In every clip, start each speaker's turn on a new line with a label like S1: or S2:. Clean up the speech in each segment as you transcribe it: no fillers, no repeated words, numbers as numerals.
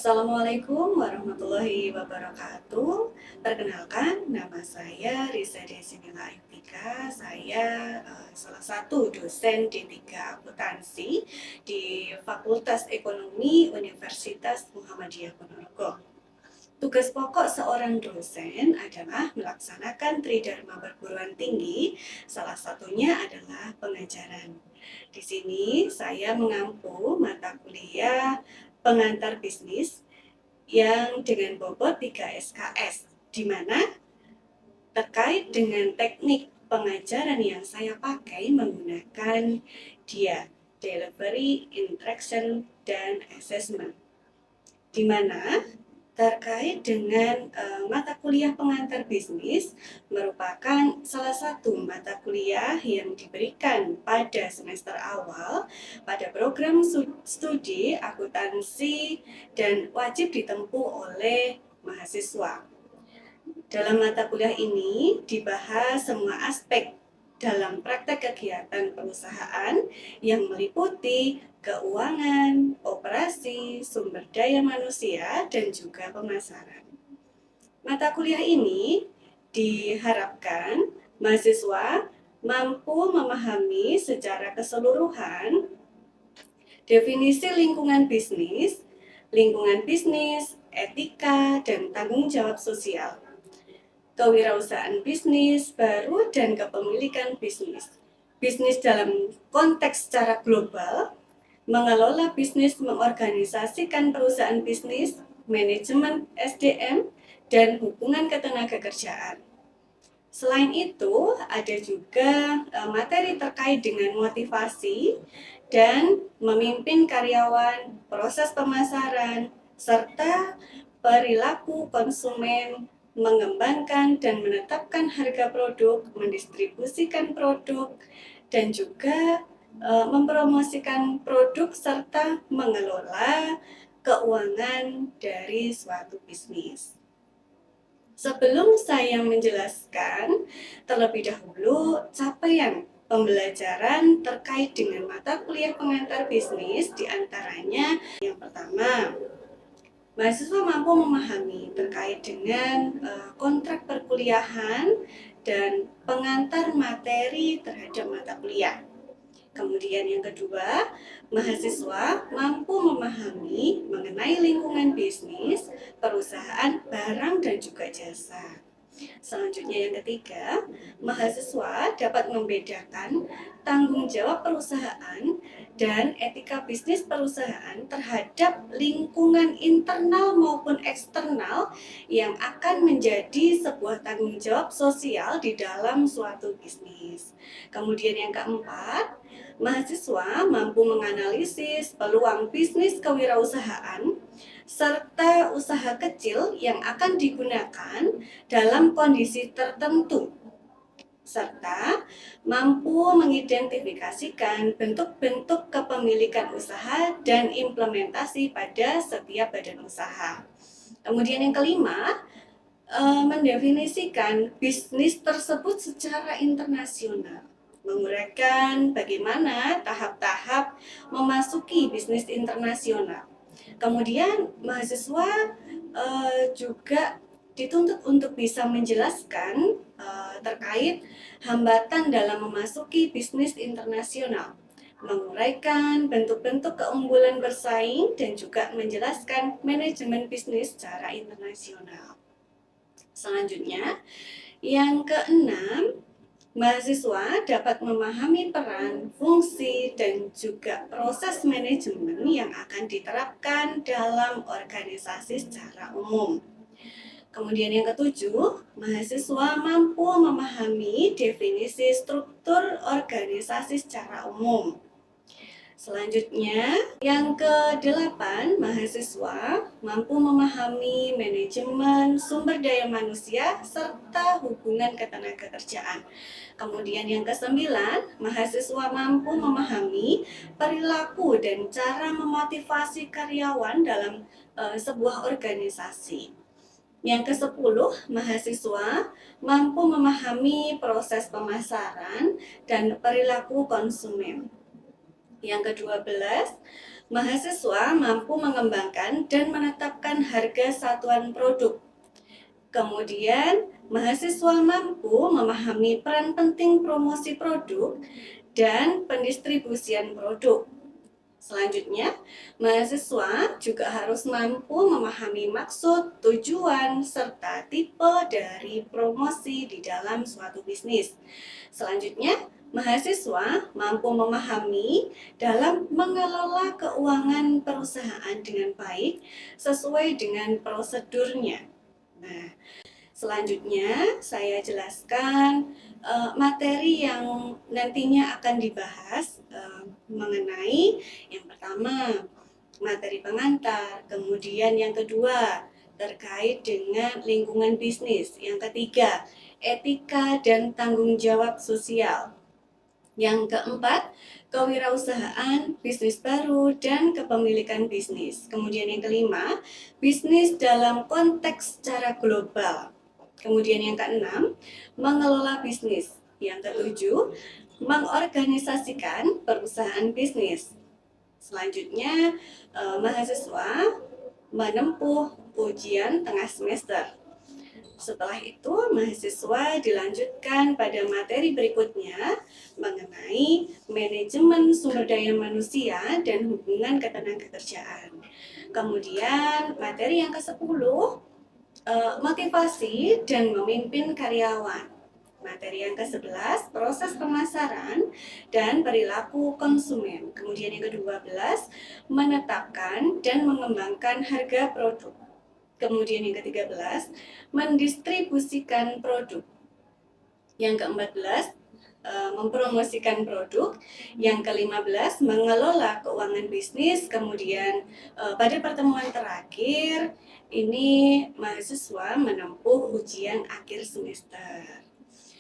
S1: Assalamualaikum warahmatullahi wabarakatuh. Perkenalkan, nama saya Risa Desimila Iftika. Saya salah satu dosen D3 Akuntansi di Fakultas Ekonomi Universitas Muhammadiyah Ponorogo. Tugas pokok seorang dosen adalah melaksanakan tridharma perguruan tinggi, salah satunya adalah pengajaran. Di sini saya mengampu mata kuliah pengantar bisnis yang dengan bobot 3 SKS, di mana terkait dengan teknik pengajaran yang saya pakai menggunakan DIA, Delivery, Interaction, dan Assessment, di mana terkait dengan mata kuliah pengantar bisnis merupakan salah satu mata kuliah yang diberikan pada semester awal pada program studi akuntansi dan wajib ditempuh oleh mahasiswa. Dalam mata kuliah ini dibahas semua aspek dalam praktek kegiatan perusahaan yang meliputi keuangan, operasi, sumber daya manusia, dan juga pemasaran. Mata kuliah ini diharapkan mahasiswa mampu memahami secara keseluruhan definisi lingkungan bisnis, etika, dan tanggung jawab sosial, kewirausahaan bisnis baru, dan kepemilikan bisnis. Bisnis dalam konteks secara global, mengelola bisnis, mengorganisasikan perusahaan bisnis, manajemen SDM, dan hubungan ketenagakerjaan. Selain itu, ada juga materi terkait dengan motivasi dan memimpin karyawan, proses pemasaran, serta perilaku konsumen, mengembangkan dan menetapkan harga produk, mendistribusikan produk, dan juga mempromosikan produk serta mengelola keuangan dari suatu bisnis. Sebelum saya menjelaskan terlebih dahulu capaian pembelajaran terkait dengan mata kuliah pengantar bisnis, diantaranya yang pertama, mahasiswa mampu memahami terkait dengan kontrak perkuliahan dan pengantar materi terhadap mata kuliah. Kemudian yang kedua, mahasiswa mampu memahami mengenai lingkungan bisnis, perusahaan, barang, dan juga jasa. Selanjutnya yang ketiga, mahasiswa dapat membedakan tanggung jawab perusahaan dan etika bisnis perusahaan terhadap lingkungan internal maupun eksternal yang akan menjadi sebuah tanggung jawab sosial di dalam suatu bisnis. Kemudian yang keempat, mahasiswa mampu menganalisis peluang bisnis kewirausahaan serta usaha kecil yang akan digunakan dalam kondisi tertentu, serta mampu mengidentifikasikan bentuk-bentuk kepemilikan usaha dan implementasi pada setiap badan usaha. Kemudian yang kelima, mendefinisikan bisnis tersebut secara internasional, menguraikan bagaimana tahap-tahap memasuki bisnis internasional. Kemudian mahasiswa juga dituntut untuk bisa menjelaskan terkait hambatan dalam memasuki bisnis internasional, menguraikan bentuk-bentuk keunggulan bersaing, dan juga menjelaskan manajemen bisnis secara internasional. Selanjutnya, yang keenam, mahasiswa dapat memahami peran, fungsi, dan juga proses manajemen yang akan diterapkan dalam organisasi secara umum. Kemudian yang ketujuh, mahasiswa mampu memahami definisi struktur organisasi secara umum. Selanjutnya, yang kedelapan, mahasiswa mampu memahami manajemen sumber daya manusia serta hubungan ketenagakerjaan. Kemudian yang kesembilan, mahasiswa mampu memahami perilaku dan cara memotivasi karyawan dalam sebuah organisasi. Yang kesepuluh, mahasiswa mampu memahami proses pemasaran dan perilaku konsumen. Yang ke-12, mahasiswa mampu mengembangkan dan menetapkan harga satuan produk. Kemudian, mahasiswa mampu memahami peran penting promosi produk dan pendistribusian produk. Selanjutnya, mahasiswa juga harus mampu memahami maksud, tujuan, serta tipe dari promosi di dalam suatu bisnis. Selanjutnya, mahasiswa mampu memahami dalam mengelola keuangan perusahaan dengan baik sesuai dengan prosedurnya. Nah, selanjutnya saya jelaskan materi yang nantinya akan dibahas mengenai yang pertama materi pengantar, kemudian yang kedua terkait dengan lingkungan bisnis, yang ketiga etika dan tanggung jawab sosial, yang keempat kewirausahaan, bisnis baru, dan kepemilikan bisnis. Kemudian yang kelima, bisnis dalam konteks secara global. Kemudian yang keenam, mengelola bisnis. Yang ketujuh, mengorganisasikan perusahaan bisnis. Selanjutnya, mahasiswa menempuh ujian tengah semester. Setelah itu, mahasiswa dilanjutkan pada materi berikutnya mengenai manajemen sumber daya manusia dan hubungan ketenagakerjaan. Kemudian, materi yang ke-10, motivasi dan memimpin karyawan. Materi yang ke-11, proses pemasaran dan perilaku konsumen. Kemudian yang ke-12, menetapkan dan mengembangkan harga produk. Kemudian yang ke-13, mendistribusikan produk. Yang ke-14, mempromosikan produk. Yang ke-15, mengelola keuangan bisnis. Kemudian pada pertemuan terakhir, ini mahasiswa menempuh ujian akhir semester.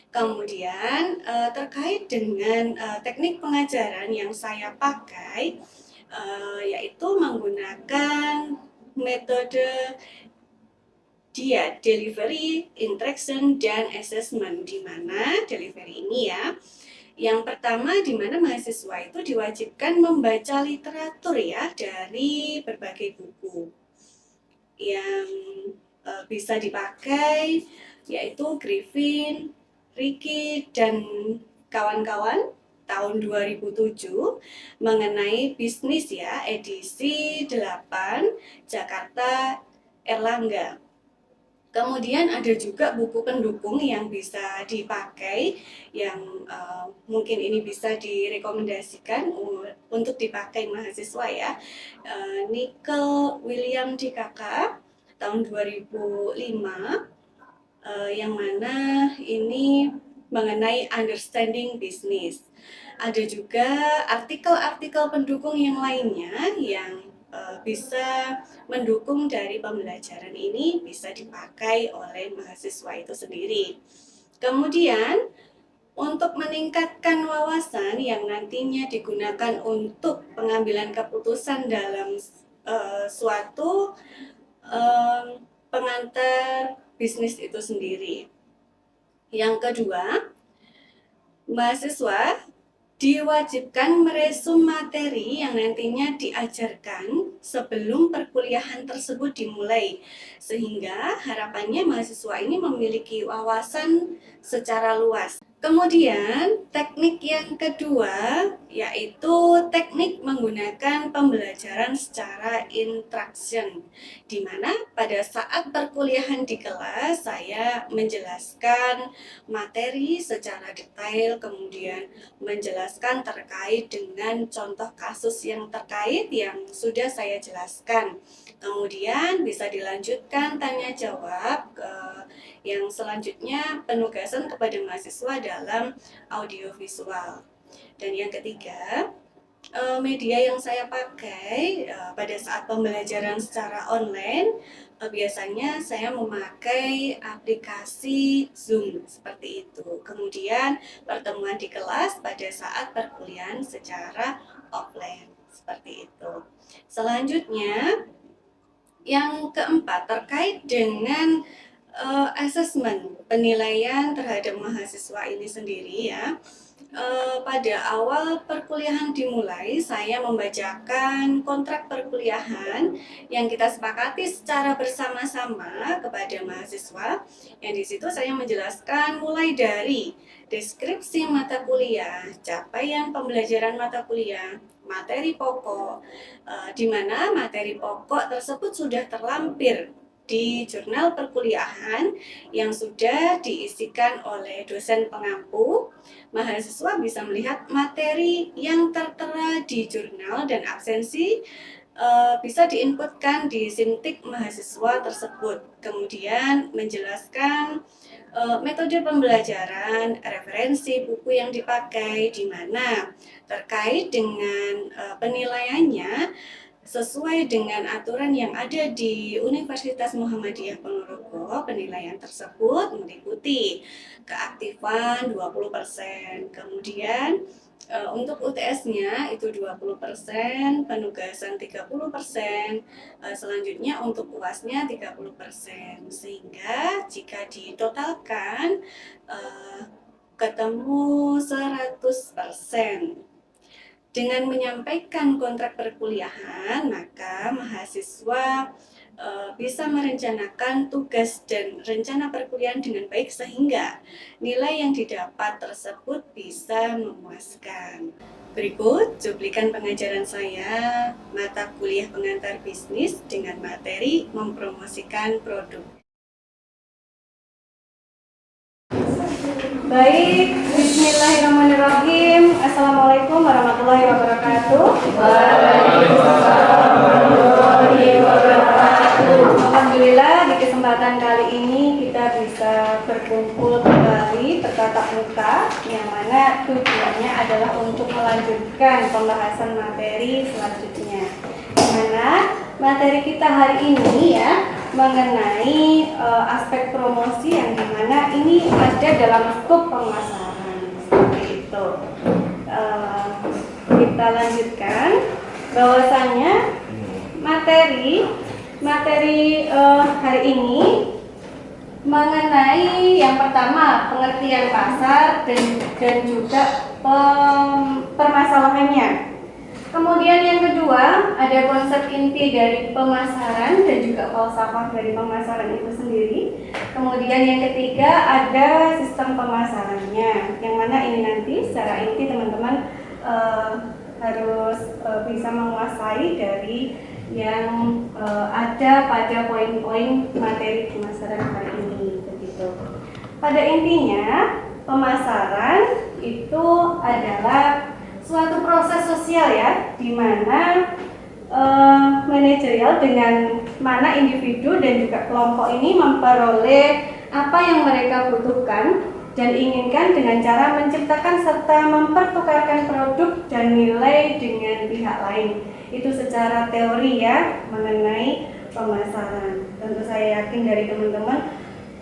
S1: Kemudian terkait dengan teknik pengajaran yang saya pakai, yaitu menggunakan metode delivery, interaction, dan assessment. Di mana delivery ini ya, yang pertama di mana mahasiswa itu diwajibkan membaca literatur ya dari berbagai buku yang bisa dipakai, yaitu Griffin, Ricky, dan kawan-kawan tahun 2007 mengenai bisnis ya, edisi 8 Jakarta Erlangga. Kemudian ada juga buku pendukung yang bisa dipakai, yang mungkin ini bisa direkomendasikan untuk dipakai mahasiswa ya. Nickel William DKK tahun 2005, yang mana ini mengenai understanding business. Ada juga artikel-artikel pendukung yang lainnya yang bisa mendukung dari pembelajaran ini, bisa dipakai oleh mahasiswa itu sendiri. Kemudian untuk meningkatkan wawasan yang nantinya digunakan untuk pengambilan keputusan dalam suatu pengantar bisnis itu sendiri. Yang kedua, mahasiswa diwajibkan meresum materi yang nantinya diajarkan sebelum perkuliahan tersebut dimulai, sehingga harapannya mahasiswa ini memiliki wawasan secara luas. Kemudian teknik yang kedua yaitu teknik menggunakan pembelajaran secara interaction, di mana pada saat perkuliahan di kelas saya menjelaskan materi secara detail, kemudian menjelaskan terkait dengan contoh kasus yang terkait yang sudah saya jelaskan. Kemudian bisa dilanjutkan tanya jawab yang selanjutnya penugasan kepada mahasiswa dalam audiovisual. Dan yang ketiga, media yang saya pakai pada saat pembelajaran secara online, biasanya saya memakai aplikasi Zoom seperti itu. Kemudian pertemuan di kelas pada saat perkuliahan secara offline seperti itu. Selanjutnya, yang keempat terkait dengan asesmen penilaian terhadap mahasiswa ini sendiri ya. pada awal perkuliahan dimulai, saya membacakan kontrak perkuliahan yang kita sepakati secara bersama-sama kepada mahasiswa. Yang di situ saya menjelaskan mulai dari deskripsi mata kuliah, capaian pembelajaran mata kuliah, materi pokok, di mana materi pokok tersebut sudah terlampir di jurnal perkuliahan yang sudah diisikan oleh dosen pengampu. Mahasiswa bisa melihat materi yang tertera di jurnal dan absensi bisa diinputkan di sintik mahasiswa tersebut. Kemudian menjelaskan metode pembelajaran, referensi buku yang dipakai, di mana terkait dengan penilaiannya sesuai dengan aturan yang ada di Universitas Muhammadiyah Ponorogo. Penilaian tersebut meliputi keaktifan 20%, kemudian untuk UTS-nya itu 20%, penugasan 30%, selanjutnya untuk UAS-nya 30%. Sehingga jika ditotalkan ketemu 100%. Dengan menyampaikan kontrak perkuliahan, maka mahasiswa bisa merencanakan tugas dan rencana perkuliahan dengan baik sehingga nilai yang didapat tersebut bisa memuaskan. Berikut cuplikan pengajaran saya mata kuliah pengantar bisnis dengan materi mempromosikan produk. Baik, bismillahirrahmanirrahim. Assalamualaikum warahmatullahi wabarakatuh. Waalaikumsalam warahmatullahi wabarakatuh. Alhamdulillah di kesempatan kali ini kita bisa berkumpul kembali bertatap muka, yang mana tujuannya adalah untuk melanjutkan pembahasan materi selanjutnya. Di mana materi kita hari ini ya mengenai aspek promosi yang dimana ini ada dalam skop pemasaran seperti itu. Kita lanjutkan bahwasanya materi hari ini mengenai yang pertama pengertian pasar dan juga permasalahannya. Kemudian yang kedua ada konsep inti dari pemasaran dan juga falsafah dari pemasaran itu sendiri. Kemudian yang ketiga ada sistem pemasarannya, yang mana ini nanti secara inti teman-teman harus bisa menguasai dari yang ada pada poin-poin materi pemasaran kali ini begitu. Pada intinya pemasaran itu adalah suatu proses sosial ya, di mana manajerial dengan mana individu dan juga kelompok ini memperoleh apa yang mereka butuhkan dan inginkan dengan cara menciptakan serta mempertukarkan produk dan nilai dengan pihak lain. Itu secara teori ya mengenai pemasaran. Tentu saya yakin dari teman-teman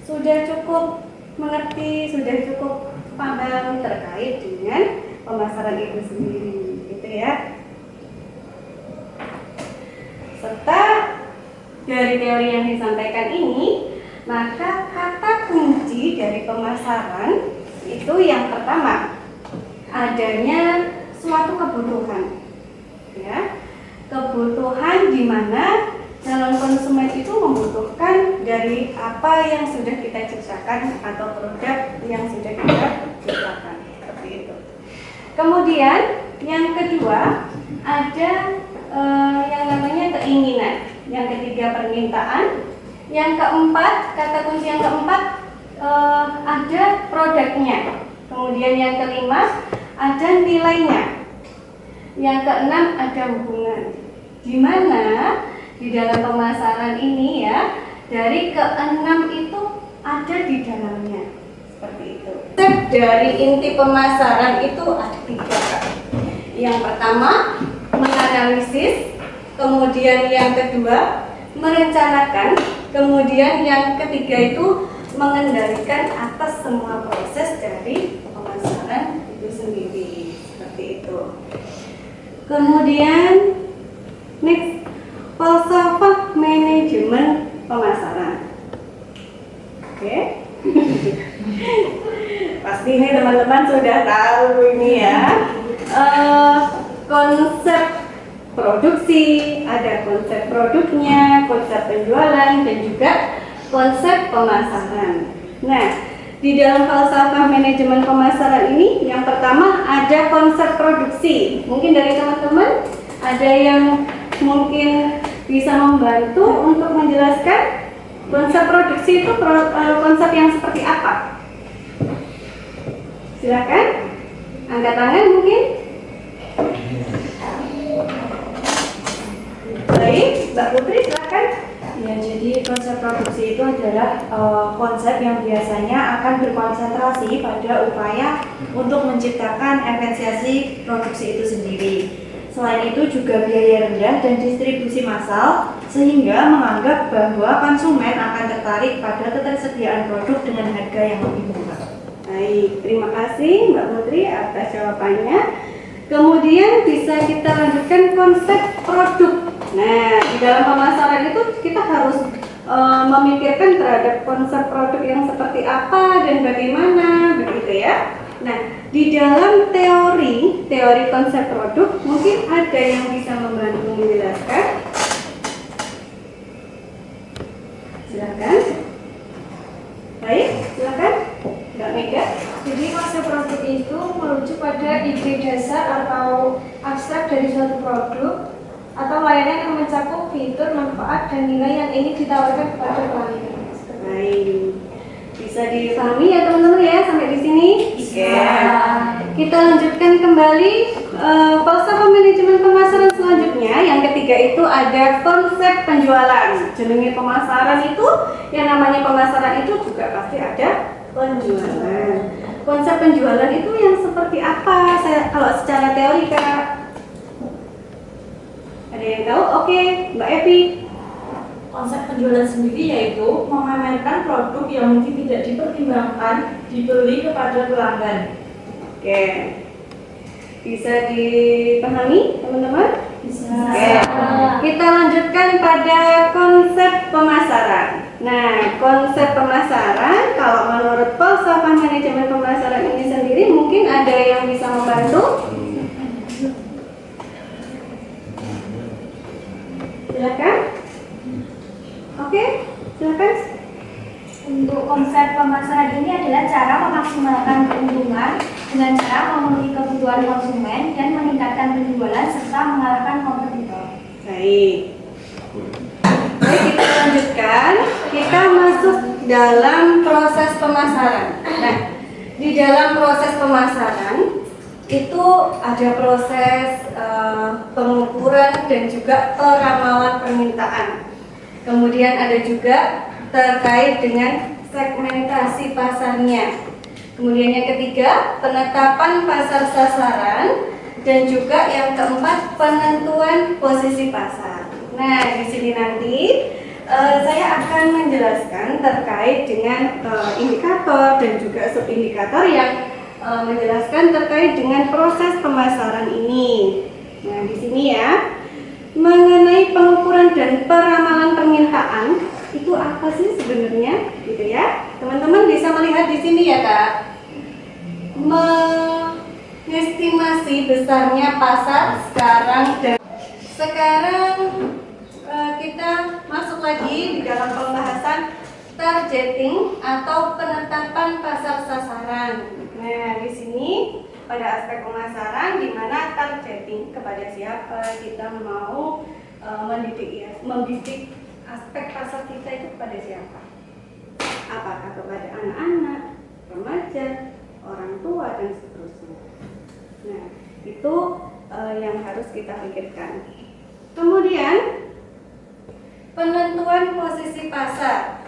S1: sudah cukup mengerti, sudah cukup paham terkait dengan pemasaran itu sendiri, gitu ya. Serta dari teori yang disampaikan ini, maka kata kunci dari pemasaran itu yang pertama adanya suatu kebutuhan, ya. Kebutuhan di mana calon konsumen itu membutuhkan dari apa yang sudah kita ciptakan atau produk yang sudah kita ciptakan, seperti itu. Kemudian yang kedua ada yang namanya keinginan, yang ketiga permintaan, yang keempat kata kunci yang keempat ada produknya, kemudian yang kelima ada nilainya, yang keenam ada hubungan, di mana di dalam pemasaran ini ya dari keenam itu ada di dalamnya. Seperti itu. Step dari inti pemasaran itu ada 3. Yang pertama menganalisis, kemudian yang kedua merencanakan, kemudian yang ketiga itu mengendalikan atas semua proses dari pemasaran itu sendiri. Seperti itu. Kemudian next, falsafah manajemen pemasaran. Oke. Pasti pasti ini teman-teman sudah tahu ini ya. Konsep produksi, ada konsep produknya, konsep penjualan, dan juga konsep pemasaran. Nah, di dalam falsafah manajemen pemasaran ini, yang pertama ada konsep produksi. Mungkin dari teman-teman ada yang mungkin bisa membantu untuk menjelaskan konsep produksi itu konsep yang seperti apa? Silakan, angkat tangan mungkin. Baik, Mbak Putri silakan.
S2: Ya, jadi konsep produksi itu adalah konsep yang biasanya akan berkonsentrasi pada upaya untuk menciptakan efisiensi produksi itu sendiri. Selain itu juga biaya rendah dan distribusi massal sehingga menganggap bahwa konsumen akan tertarik pada ketersediaan produk dengan harga yang lebih murah.
S1: Baik, terima kasih Mbak Putri atas jawabannya. Kemudian bisa kita lanjutkan konsep produk. Nah, di dalam pemasaran itu kita harus memikirkan terhadap konsep produk yang seperti apa dan bagaimana, begitu ya. Nah, di dalam teori konsep produk, mungkin ada yang bisa membantu menjelaskan. Silakan. Baik, silakan, Mbak Mega.
S3: Jadi konsep produk itu merujuk pada ide dasar atau abstrak dari suatu produk atau layanan yang mencakup fitur, manfaat, dan nilai yang ingin ditawarkan kepada pelanggan.
S1: Baik, bisa dipahami ya teman-teman ya sampai di sini?
S3: Bisa.
S1: Kita lanjutkan kembali falsafah manajemen pemasaran selanjutnya. Yang ketiga itu ada konsep penjualan. Jenenge pemasaran itu, yang namanya pemasaran itu juga pasti ada penjualan. Konsep penjualan itu yang seperti apa? Kalau secara teori Kak, ada yang tahu? Oke, Mbak Evi.
S2: Konsep penjualan sendiri yaitu memamerkan produk yang mungkin tidak dipertimbangkan dibeli kepada pelanggan.
S1: Oke, bisa dipahami teman-teman?
S3: Bisa.
S1: Oke, kita lanjutkan pada konsep pemasaran. Nah, konsep pemasaran, kalau menurut falsafah manajemen pemasaran ini sendiri, mungkin ada yang bisa membantu? Silakan. Oke, silakan.
S3: Untuk konsep pemasaran ini adalah cara memaksimalkan keuntungan dengan cara memenuhi kebutuhan konsumen dan meningkatkan penjualan serta mengalahkan kompetitor.
S1: Baik. Baik, kita lanjutkan. Kita masuk dalam proses pemasaran. Nah, di dalam proses pemasaran itu ada proses pengukuran dan juga peramalan permintaan. Kemudian ada juga terkait dengan segmentasi pasarnya. Kemudian yang ketiga, penetapan pasar sasaran, dan juga yang keempat, penentuan posisi pasar. Nah, di sini nanti saya akan menjelaskan terkait dengan indikator dan juga subindikator yang menjelaskan terkait dengan proses pemasaran ini. Nah, di sini ya, mengenai pengukuran dan peramalan permintaan itu apa sih sebenarnya, gitu ya? Teman-teman bisa melihat di sini ya, Kak. Mengestimasi besarnya pasar sekarang dan kita masuk lagi di dalam pembahasan targeting atau penetapan pasar sasaran. Nah, di sini pada aspek pemasaran di mana targeting kepada siapa kita mau membidik aspek pasar kita itu kepada siapa? Apakah kepada anak-anak, remaja, orang tua dan seterusnya. Nah, itu yang harus kita pikirkan. Kemudian penentuan posisi pasar.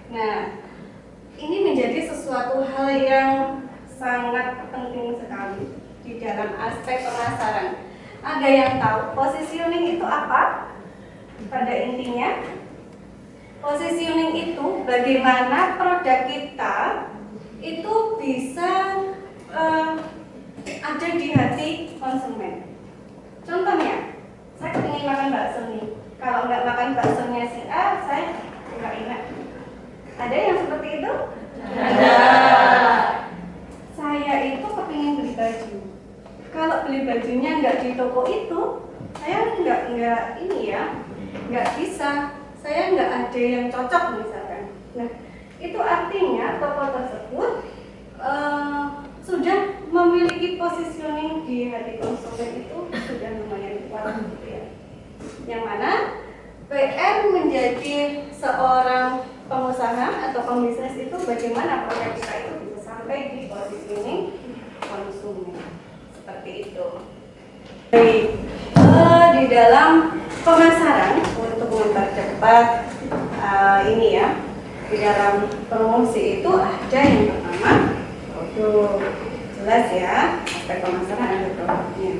S1: Nah, ini menjadi sesuatu hal yang sangat penting sekali di dalam aspek pemasaran. Ada yang tahu positioning itu apa? Pada intinya, positioning itu bagaimana produk kita itu bisa ada di hati konsumen. Contohnya, saya ingin makan bakso nih. Kalau nggak makan baksonya si A, saya nggak enak. Ada yang seperti itu?
S2: Ada.
S1: toko itu, saya nggak ini ya, nggak bisa, saya nggak ada yang cocok misalkan. Nah, itu artinya toko tersebut sudah memiliki positioning di hati konsumen itu sudah lumayan kuat gitu ya. Yang mana PR menjadi seorang pengusaha atau pembisnis itu bagaimana produk kita itu bisa sampai di positioning konsumen seperti itu. Baik, di dalam pemasaran untuk mempercepat ini ya, di dalam promosi itu ada yang pertama produk, jelas ya, aspek pemasaran ada produknya.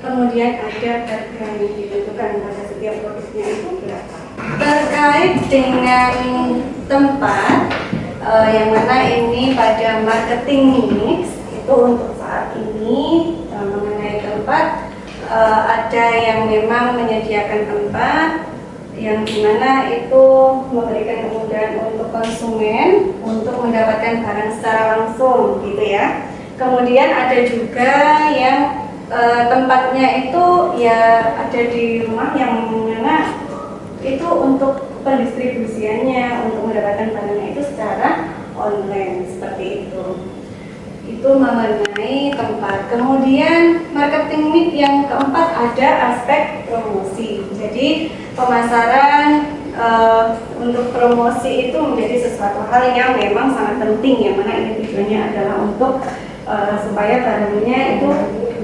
S1: Kemudian ada harga yang ditentukan pada setiap produknya itu berapa. Terkait dengan tempat, yang mana ini pada marketing mix itu untuk saat ini mengenai tempat, ada yang memang menyediakan tempat yang dimana itu memberikan kemudahan untuk konsumen untuk mendapatkan barang secara langsung gitu ya. Kemudian ada juga yang tempatnya itu ya ada di rumah yang mana itu untuk pendistribusiannya, untuk mendapatkan barangnya itu secara online seperti itu. Itu mengenai tempat. Kemudian marketing mix yang keempat ada aspek promosi. Jadi pemasaran untuk promosi itu menjadi sesuatu hal yang memang sangat penting, yang mana ini tujuannya adalah untuk supaya barangnya itu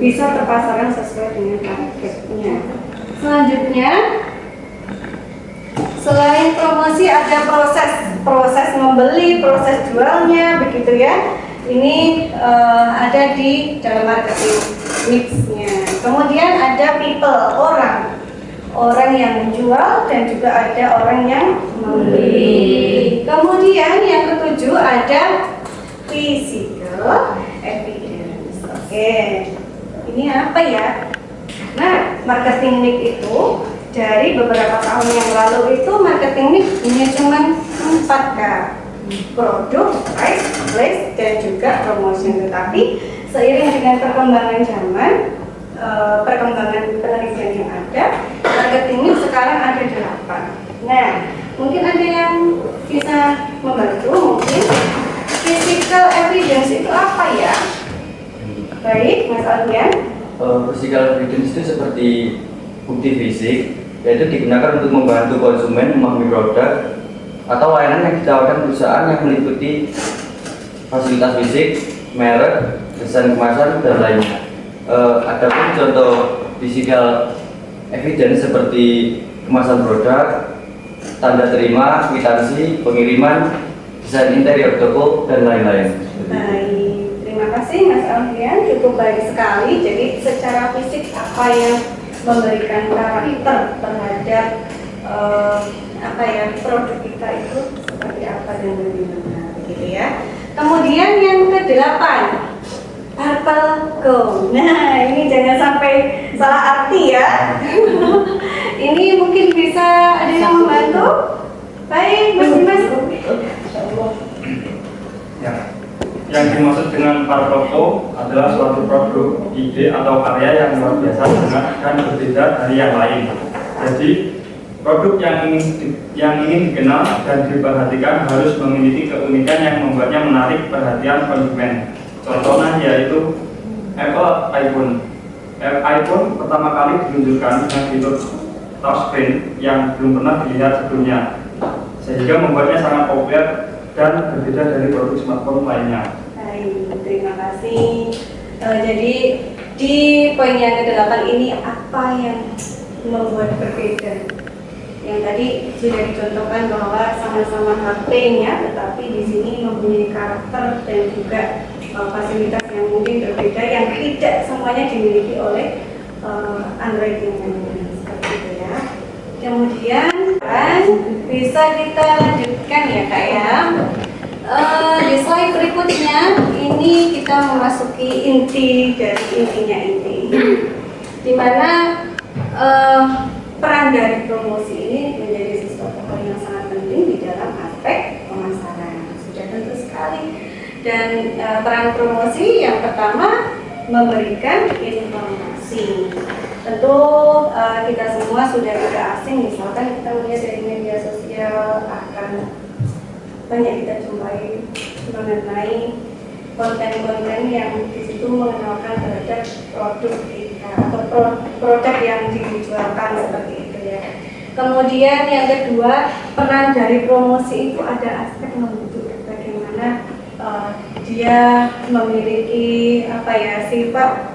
S1: bisa terpasarkan sesuai dengan targetnya. Selanjutnya, selain promosi ada proses membeli, proses jualnya, begitu ya. Ini ada di dalam marketing mix-nya. Kemudian ada people, orang yang menjual dan juga ada orang yang membeli. Kemudian yang ketujuh ada physical evidence. Oke, ini apa ya? Nah, marketing mix itu dari beberapa tahun yang lalu itu marketing mix ini cuma 4K. Produk, price, place, dan juga promotion. Tetapi seiring dengan perkembangan zaman, perkembangan penelitian yang ada, marketing mix sekarang ada 8. Nah, mungkin ada yang bisa membantu. Mungkin physical evidence itu apa ya? Baik, Mas Alfian.
S4: Physical evidence itu seperti bukti fisik, yaitu digunakan untuk membantu konsumen memahami produk atau layanan yang ditawarkan perusahaan yang meliputi fasilitas fisik, merek, desain kemasan, dan lainnya. Adapun contoh physical evidence seperti kemasan produk, tanda terima, kwitansi, pengiriman, desain interior toko, dan lain-lain.
S1: Baik, terima kasih Mas Alfian, cukup baik sekali. Jadi secara fisik apa yang memberikan karakter terhadap produk kita itu seperti apa dan bagaimana, begitu ya. Kemudian yang ke-8, purple go. Nah, ini jangan sampai salah arti ya. Ini mungkin bisa ada yang membantu. Baik, Mas Dimas.
S5: Ya. Yang dimaksud dengan purple go adalah suatu produk, ide atau karya yang luar biasa dan berbeda dari yang lain. Jadi produk yang ingin dikenal dan diperhatikan harus memiliki keunikan yang membuatnya menarik perhatian konsumen. Contohnya yaitu Apple iPhone. iPhone pertama kali diluncurkan dengan fitur touchscreen yang belum pernah dilihat sebelumnya, sehingga membuatnya sangat populer dan berbeda dari produk smartphone lainnya.
S1: Baik, terima kasih. Jadi di poin yang ke-8 ini apa yang membuat berbeda? Yang tadi sudah dicontohkan bahwa sama-sama HP-nya, tetapi di sini mempunyai karakter dan juga fasilitas yang mungkin berbeda yang tidak semuanya dimiliki oleh Android yang lainnya, seperti itu ya. Kemudian bisa kita lanjutkan ya Kak ya. Di slide berikutnya ini kita memasuki inti dari intinya dimana peran dari promosi ini menjadi sesuatu hal yang sangat penting di dalam aspek pemasaran. Sudah tentu sekali. Dan peran promosi yang pertama memberikan informasi tentu kita semua sudah tidak asing, misalkan kita melihat dari media sosial akan banyak kita jumpai mengenai konten-konten yang di situ mengenalkan terhadap produk kita atau produk yang dijualkan seperti itu ya. Kemudian yang kedua, peran dari promosi itu ada aspek membentuk bagaimana dia memiliki sifat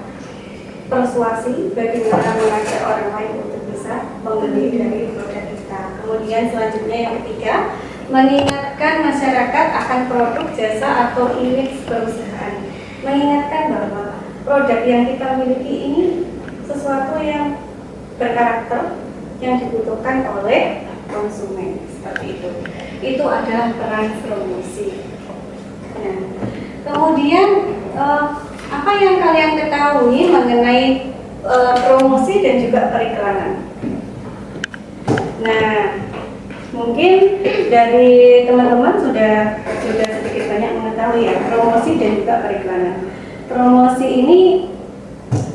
S1: persuasi, bagaimana mengajak orang lain untuk bisa membeli dari produk kita. Kemudian selanjutnya yang ketiga, mengingatkan masyarakat akan produk, jasa atau image perusahaan. Mengingatkan bahwa produk yang kita miliki ini sesuatu yang berkarakter, yang dibutuhkan oleh konsumen, seperti itu. Itu adalah peran promosi. Nah, kemudian apa yang kalian ketahui mengenai promosi dan juga periklanan? Nah, mungkin dari teman-teman sudah sedikit banyak mengetahui ya promosi dan juga periklanan. Promosi ini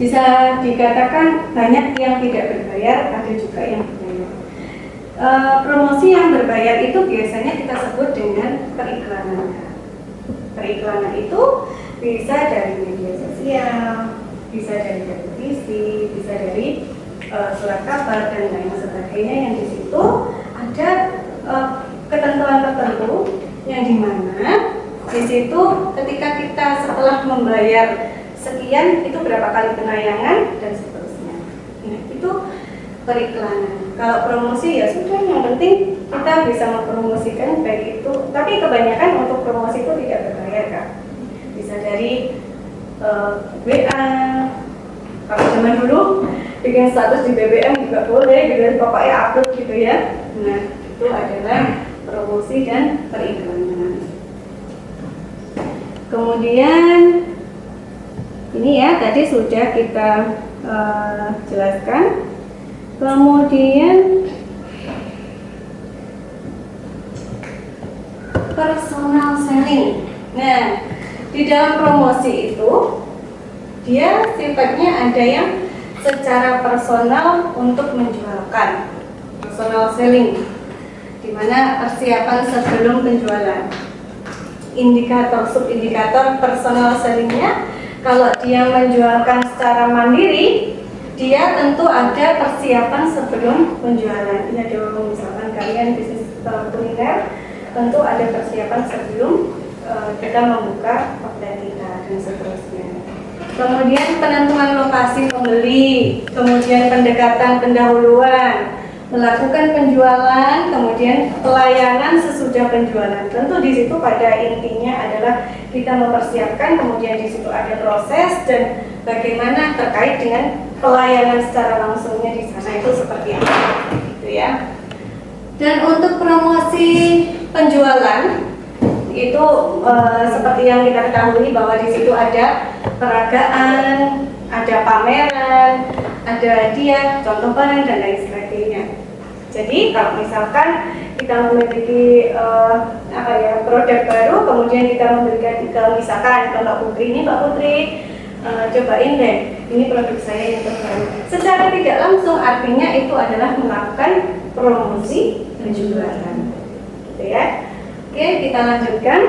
S1: bisa dikatakan banyak yang tidak berbayar, ada juga yang berbayar. Promosi yang berbayar itu biasanya kita sebut dengan periklanan. Periklanan itu bisa dari media sosial, bisa dari televisi, bisa dari surat kabar dan lain sebagainya, yang di situ ada ketentuan tertentu yang dimana di situ ketika kita setelah membayar sekian itu berapa kali penayangan dan seterusnya. Nah, itu periklanan. Kalau promosi ya sudah, yang penting kita bisa mempromosikan baik itu, tapi kebanyakan untuk promosi itu tidak berbayar Kak. Bisa dari WA, kalau zaman dulu bikin status di BBM juga boleh gitu, pokoknya upload gitu ya. Nah, itu adalah promosi dan periklanan. Kemudian ini ya tadi sudah kita jelaskan. Kemudian personal selling. Nah, di dalam promosi itu dia sifatnya ada yang secara personal untuk menjualkan, personal selling, di mana persiapan sebelum penjualan. Indikator subindikator personal sellingnya, kalau dia menjualkan secara mandiri, dia tentu ada persiapan sebelum penjualan. Ya dong, misalkan kalian bisnis kuliner, tentu ada persiapan sebelum kita membuka outlet kita dan seterusnya. Kemudian penentuan lokasi pembeli, kemudian pendekatan pendahuluan, melakukan penjualan, kemudian pelayanan sesudah penjualan. Tentu di situ pada intinya adalah kita mempersiapkan, kemudian di situ ada proses dan bagaimana terkait dengan pelayanan secara langsungnya di sana itu seperti apa, gitu ya. Dan untuk promosi penjualan itu seperti yang kita ketahui bahwa di situ ada peragaan, ada pameran, ada hadiah, contoh barang dan lain sebagainya. Jadi kalau misalkan kita memiliki produk baru, kemudian kita memberikan misalkan ke Mbak Putri, ini Mbak Putri cobain deh, ini produk saya yang terbaru. Secara tidak langsung artinya itu adalah melakukan promosi penjualan, gitu ya. Oke, kita lanjutkan.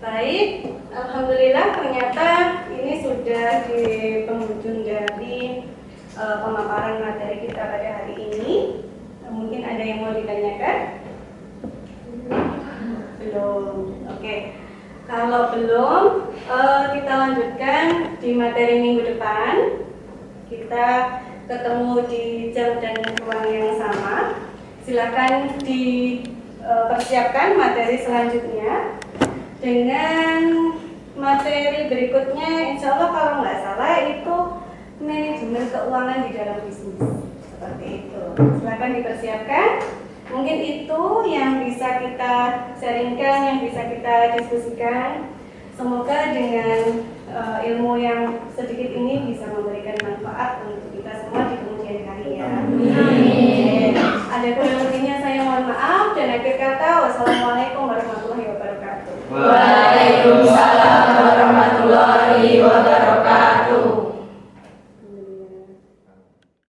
S1: Baik, alhamdulillah ternyata ini sudah di penghujung dari pemaparan materi kita pada hari ini. Mungkin ada yang mau ditanyakan? Belum. Oke. Kalau belum, kita lanjutkan di materi minggu depan. Kita ketemu di jam dan ruang yang sama. Silakan dipersiapkan materi selanjutnya dengan materi berikutnya. Insya Allah kalau nggak salah itu manajemen keuangan di dalam bisnis, seperti itu. Silakan dipersiapkan. Mungkin itu yang bisa kita sharingkan, yang bisa kita diskusikan. Semoga dengan ilmu yang sedikit ini bisa memberikan manfaat untuk kita semua di kemudian hari ya. Amin. Ada kurang lebihnya saya mohon maaf, dan akhir kata wassalamualaikum warahmatullahi wabarakatuh.
S6: Waalaikumsalam.